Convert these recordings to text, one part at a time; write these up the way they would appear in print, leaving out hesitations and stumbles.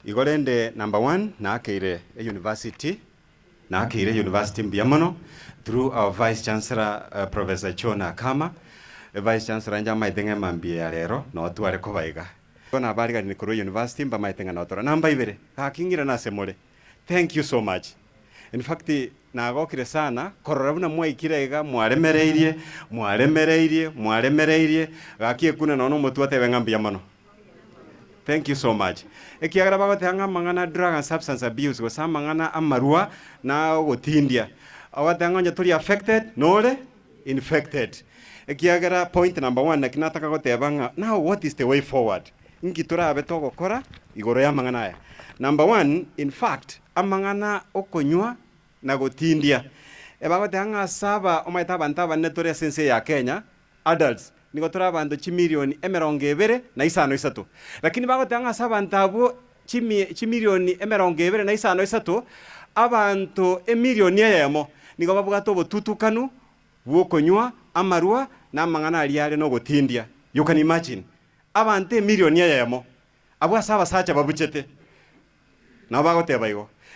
igorende number 1 na akire university mbiamono through our vice chancellor Professor Chona Kama vice chancellor njama itenge mambie ya lero no tware kubaiga kona bariga ni kuru university mba maitenga no tora namba ibere hakingira na semole. Thank you so much. In fact nagokire sana korora buna mwaikirega mwaremereirie gakie kuna no mutu atebenga mbiamono. Thank you so much. Ekiagara bagote anga mangana drug and substance abuse go samangana amarua na gotindia. Awatanga nya tuli affected nole infected. Ekiagara point number 1 na kinataka gotebanga now what is the way forward? Ngitura abeto gokora igoro ya mangana ya. Number 1 in fact amangana okonywa na gotindia. Ebagote anga saba omaita bantaba netore sense ya Kenya adults niko tura bantu chimilioni emerongo ebere na isano isatu. Lakini bagotanga sabantu abo chimilioni emerongo ebere na isano isatu abantu emilioni yemo niko bavuga to botutukanu bwokonywa amarua na mangana aliale no gotindia. You can imagine abantu emilioni yemo abo asaba sacha babuchete na bagoteba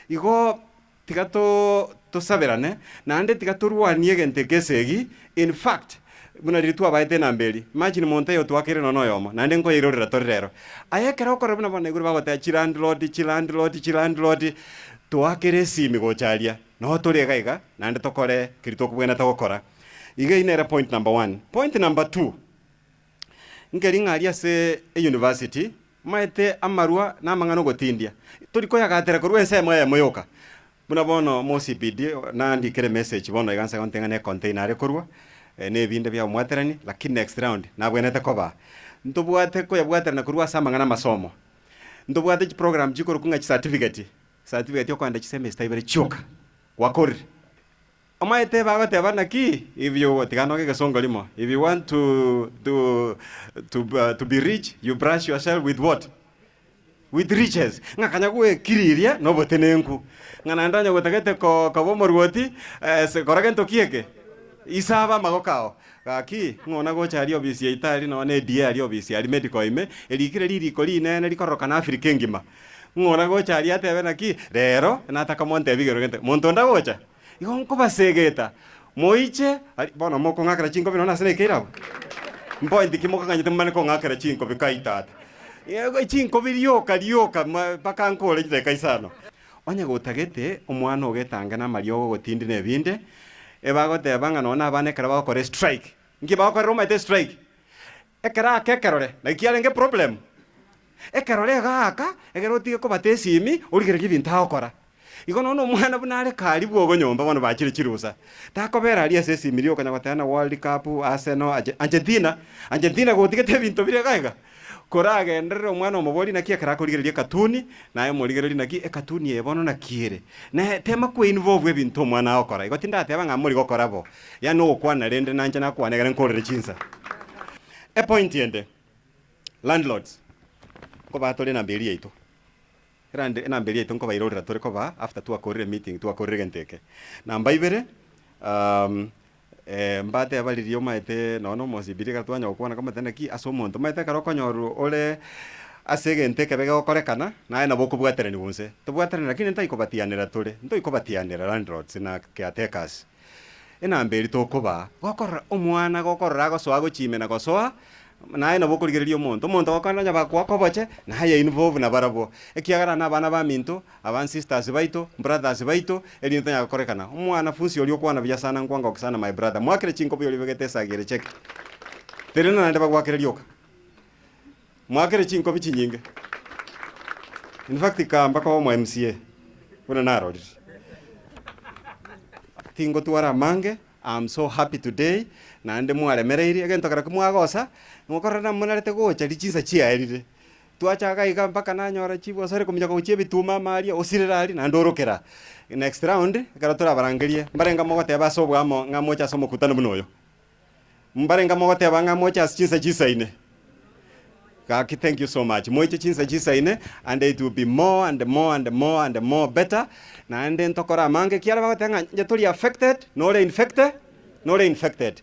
igo tigato tosaberane na ande tigaturwanie gente kesegi. In fact muna ritua baite na mbeli imagine monte yo twakire no yomo na ndengo irorera torero ayekera okora buna bana iguru bagote chilandlord twakire simi gocharia no tore gaiga na nde tokore kirito kubwena tokora ige inera point number 1. Point number 2 ngeringa aria se university maite amarua na mangano gotindia turiko yagatera korwe nsema ya moyoka muna bono mo CPD na ndikire message bono igansa kontengane container korwa ne binde bya mwaterani lakini next round nabwenete koba ntubwate ko yabwaterana kurwa samangana masomo ntubwate program jiko rukunga certificate yo kwanda semester ibere choka wakori amaite bagote bana ki if you tiganoge gesongo limo if you want to be rich you brush yourself with what with riches ngakanya kuwe kiriria no botenenku ngana ndanya gotagete ko kabomorwoti se koragento kieke isaba magokao gaki ngona gocharia obisi ya itali no ne diari obisi ya medical ime elikire liriko linene likoroka na Afrika ngima ngona gocharia tebe naki rero nataka monte bigero gente montonda gocha igonko basegeta moiche bona moko ngakira chinko bino nasene keira mpoindi kimoka kanyete mane ko ngakira chinko bikaitata yego chinko bilioka paka nkole jite kaisano onya gotagete omwana ogetanga na mario gotindi ne binde ebagote banga nona abane kara bakore strike ngi bakore romaite strike ekara kekerore na kiarenge problem ekerore gaka egerotige ko batesimi urigere gibinta okora igo no mwana bunare kali bwogo nyomba bano bakire kirusa takobera ali asesi milio kanya batana World Cup Arsenal Argentina gotigete binto bire gaiga korage ndere omwana omobori na kiekara kurigereria katuni naye morigereria na ki ekatuni ebono na kiere na tema ku involve ebinto mwana okora igotinda ateba ngamuri gokorabo ya no kwana rende nanje na kwana gere nkorere chinsa a point yende landlords ko batore na mberi yetu grande na mberi yetu ko bairorera tore ko ba after tu akorere meeting tu akorere ngenteke namba ibere mbate abalirio maite no mosibiri gatwanya okwana kama tena ki asomonto maite karokonyoru ole asegente kebege okorekana nae na boku bwaterani bunse tubwaterani lakini ntai kobatianira tore ntoi kobatianira landlords na caretakers ena mberi tokoba gokora omwana gokora gosoa gochimena gosoa nae na boku rigererio monto gokana nya bakwa koboche na haya involve na barabo ekiagara na bana ba minto aban sisters baito brothers baito elinto nya korekana omwana funsi oli okwana bya sana nkwanga okisana my brother mwakire chinko byo libegete sagere check terena na ndaba gwakire lyoka mwakire chinko bichinyinge in fact kamba ko mo MCA kuna naro tingo tuara mange. I'm so happy today na ande mwaremereire agento kara kumwagosa ngokorana munarete gocha lichinsa chiairire twachaga iga mpaka nanyora chibo sare kumya ko chiebe tuma maria osirerari na ndorokera next round kara tora barangerie mbarenga mogote basobwa mo ngamocha somo kutana bunoyo mbarenga mogote banga mocha chinsa chisaine kaki. Thank you so much moiche chinsa chisaine and it will be more and more and more and more better na ande ntokora mange kiara bagote nga nyatori affected no infected